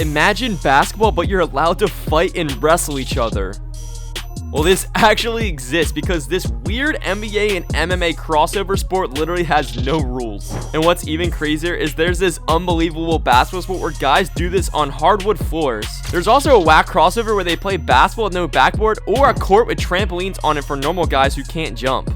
Imagine basketball, but you're allowed to fight and wrestle each other. Well, this actually exists because this weird NBA and MMA crossover sport literally has no rules. And what's even crazier is there's this unbelievable basketball sport where guys do this on hardwood floors. There's also a whack crossover where they play basketball with no backboard or a court with trampolines on it for normal guys who can't jump.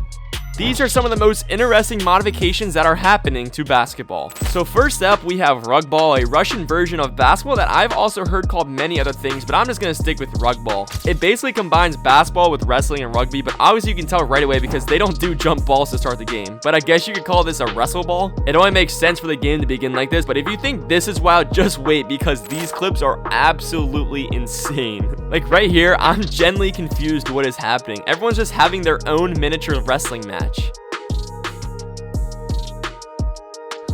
These are some of the most interesting modifications that are happening to basketball. So first up, we have rugball, a Russian version of basketball that I've also heard called many other things, but I'm just going to stick with rugball. It basically combines basketball with wrestling and rugby, but obviously you can tell right away because they don't do jump balls to start the game. But I guess you could call this a wrestle ball. It only makes sense for the game to begin like this, but if you think this is wild, just wait because these clips are absolutely insane. Like right here, I'm genuinely confused what is happening. Everyone's just having their own miniature wrestling match.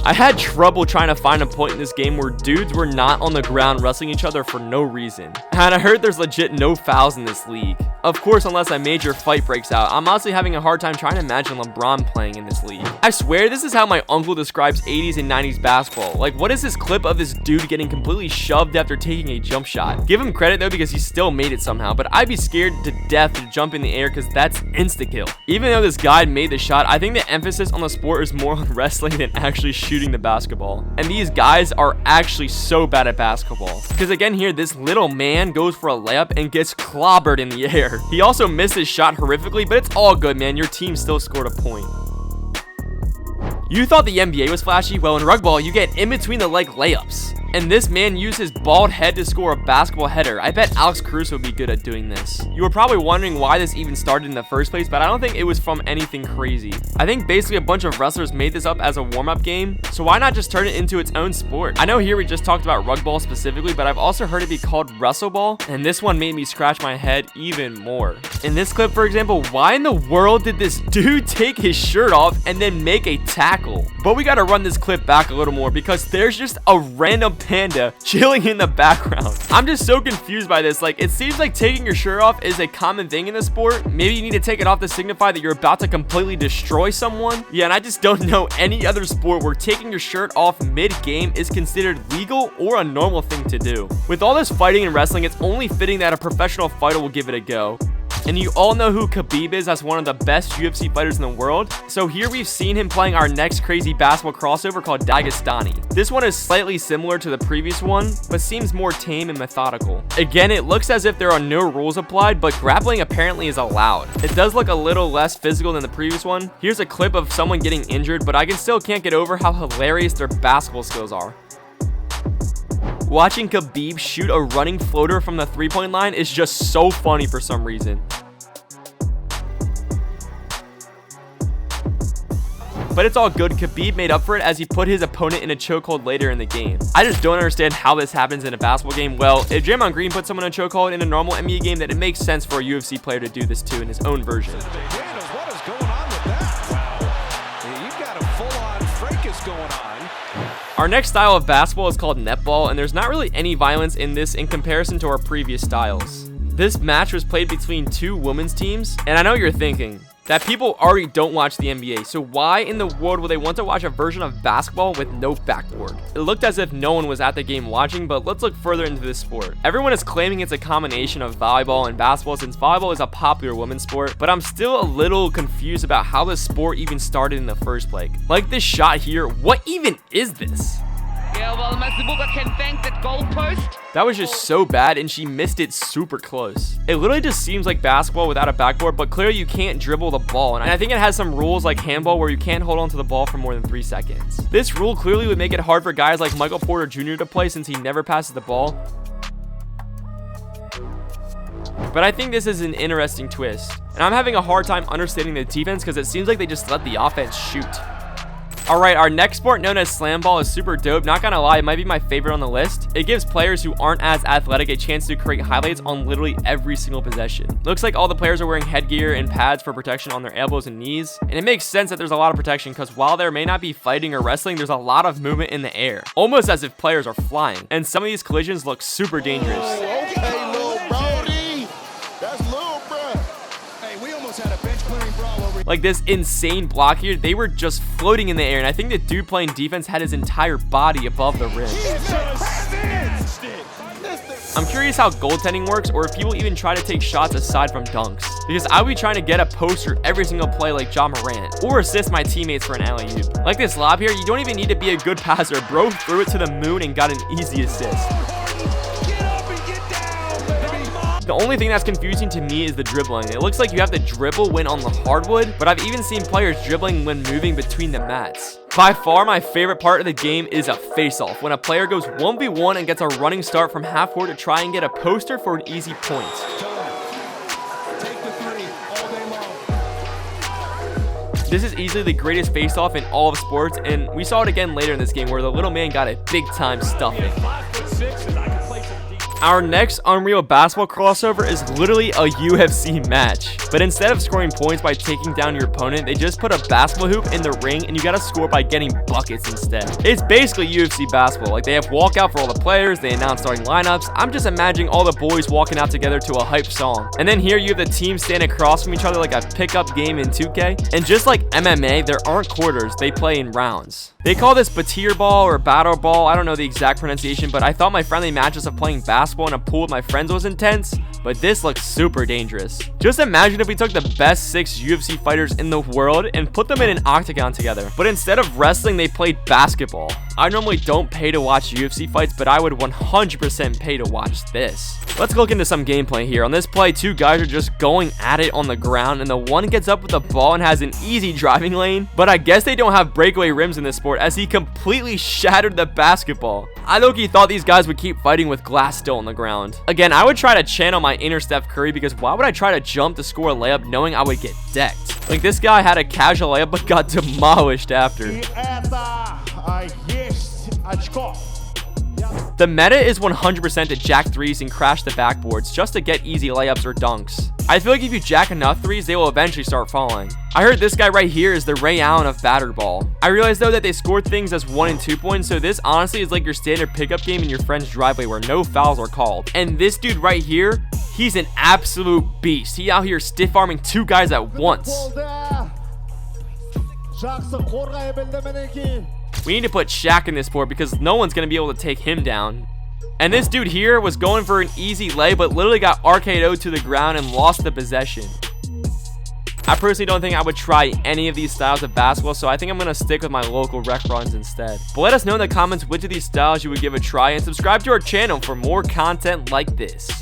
I had trouble trying to find a point in this game where dudes were not on the ground wrestling each other for no reason. And I heard there's legit no fouls in this league. Of course, unless a major fight breaks out. I'm honestly having a hard time trying to imagine LeBron playing in this league. I swear this is how my uncle describes 80s and 90s basketball. Like, what is this clip of this dude getting completely shoved after taking a jump shot? Give him credit though because he still made it somehow, but I'd be scared to death to jump in the air because that's insta-kill. Even though this guy made the shot, I think the emphasis on the sport is more on wrestling than actually shooting the basketball. And these guys are actually so bad at basketball. Because again here, this little man goes for a layup and gets clobbered in the air. He also missed his shot horrifically, but it's all good, man. Your team still scored a point. You thought the NBA was flashy? Well, in rugball, you get in between the leg layups. And this man used his bald head to score a basketball header. I bet Alex Caruso would be good at doing this. You were probably wondering why this even started in the first place, but I don't think it was from anything crazy. I think basically a bunch of wrestlers made this up as a warm-up game, so why not just turn it into its own sport? I know here we just talked about rugball specifically, but I've also heard it be called wrestleball, and this one made me scratch my head even more. In this clip, for example, why in the world did this dude take his shirt off and then make a tackle? But we gotta run this clip back a little more because there's just a random panda chilling in the background. I'm just so confused by this. Like, it seems like taking your shirt off is a common thing in the sport. Maybe you need to take it off to signify that you're about to completely destroy someone. Yeah, and I just don't know any other sport where taking your shirt off mid-game is considered legal or a normal thing to do. With all this fighting and wrestling, it's only fitting that a professional fighter will give it a go. And you all know who Khabib is as one of the best UFC fighters in the world. So here we've seen him playing our next crazy basketball crossover called Dastani. This one is slightly similar to the previous one, but seems more tame and methodical. Again, it looks as if there are no rules applied, but grappling apparently is allowed. It does look a little less physical than the previous one. Here's a clip of someone getting injured, but I still can't get over how hilarious their basketball skills are. Watching Khabib shoot a running floater from the three-point line is just so funny for some reason. But it's all good. Khabib made up for it as he put his opponent in a chokehold later in the game. I just don't understand how this happens in a basketball game. Well, if Draymond Green put someone in a chokehold in a normal NBA game, then it makes sense for a UFC player to do this too in his own version. What is going on with that? Wow. You've got a full-on fracas going on. Our next style of basketball is called netball, and there's not really any violence in this in comparison to our previous styles. This match was played between two women's teams, and I know you're thinking that people already don't watch the NBA, so why in the world would they want to watch a version of basketball with no backboard? It looked as if no one was at the game watching, but let's look further into this sport. Everyone is claiming it's a combination of volleyball and basketball since volleyball is a popular women's sport, but I'm still a little confused about how this sport even started in the first place. Like this shot here, what even is this? Yeah, well, Masibuka can thank that goalpost. That was just so bad, and she missed it super close. It literally just seems like basketball without a backboard, but clearly you can't dribble the ball. And I think it has some rules like handball where you can't hold on to the ball for more than 3 seconds. This rule clearly would make it hard for guys like Michael Porter Jr. to play since he never passes the ball. But I think this is an interesting twist. And I'm having a hard time understanding the defense because it seems like they just let the offense shoot. Alright, our next sport known as slam ball is super dope. Not gonna lie, it might be my favorite on the list. It gives players who aren't as athletic a chance to create highlights on literally every single possession. Looks like all the players are wearing headgear and pads for protection on their elbows and knees. And it makes sense that there's a lot of protection because while there may not be fighting or wrestling, there's a lot of movement in the air. Almost as if players are flying. And some of these collisions look super dangerous. Okay, little Brody. That's little bro. Hey, we almost had a bench clearing brawl over. Like this insane block here, they were just floating in the air, and I think the dude playing defense had his entire body above the rim. Jesus. I'm curious how goaltending works, or if people even try to take shots aside from dunks, because I would be trying to get a poster every single play like Ja Morant, or assist my teammates for an alley-oop. Like this lob here, you don't even need to be a good passer. Bro threw it to the moon and got an easy assist. The only thing that's confusing to me is the dribbling. It looks like you have to dribble when on the hardwood, but I've even seen players dribbling when moving between the mats. By far, my favorite part of the game is a face-off, when a player goes 1v1 and gets a running start from half court to try and get a poster for an easy point. This is easily the greatest face-off in all of sports, and we saw it again later in this game where the little man got a big-time stuffing. Our next Unreal Basketball crossover is literally a UFC match, but instead of scoring points by taking down your opponent, they just put a basketball hoop in the ring and you gotta score by getting buckets instead. It's basically UFC basketball. Like, they have walkout for all the players, they announce starting lineups. I'm just imagining all the boys walking out together to a hype song. And then here you have the teams stand across from each other like a pickup game in 2K. And just like MMA, there aren't quarters, they play in rounds. They call this batir ball or battle ball. I don't know the exact pronunciation, but I thought my friendly matches of playing basketball in a pool with my friends was intense, but this looks super dangerous. Just imagine if we took the best 6 UFC fighters in the world and put them in an octagon together, but instead of wrestling, they played basketball. I normally don't pay to watch UFC fights, but I would 100% pay to watch this. Let's look into some gameplay here. On this play, 2 guys are just going at it on the ground, and the one gets up with the ball and has an easy driving lane, but I guess they don't have breakaway rims in this sport as he completely shattered the basketball. I low-key thought these guys would keep fighting with glass still on the ground. Again, I would try to channel my inner Steph Curry, because why would I try to jump to score a layup knowing I would get decked? Like, this guy had a casual layup but got demolished after. The meta is 100% to jack threes and crash the backboards just to get easy layups or dunks. I feel like if you jack enough threes, they will eventually start falling. I heard this guy right here is the Ray Allen of battered ball. I realized though that they score things as 1 and 2 points, so this honestly is like your standard pickup game in your friend's driveway where no fouls are called. And this dude right here, he's an absolute beast. He out here stiff arming 2 guys at once. We need to put Shaq in this sport because no one's going to be able to take him down. And this dude here was going for an easy lay, but literally got RKO'd to the ground and lost the possession. I personally don't think I would try any of these styles of basketball, so I think I'm going to stick with my local rec runs instead. But let us know in the comments which of these styles you would give a try, and subscribe to our channel for more content like this.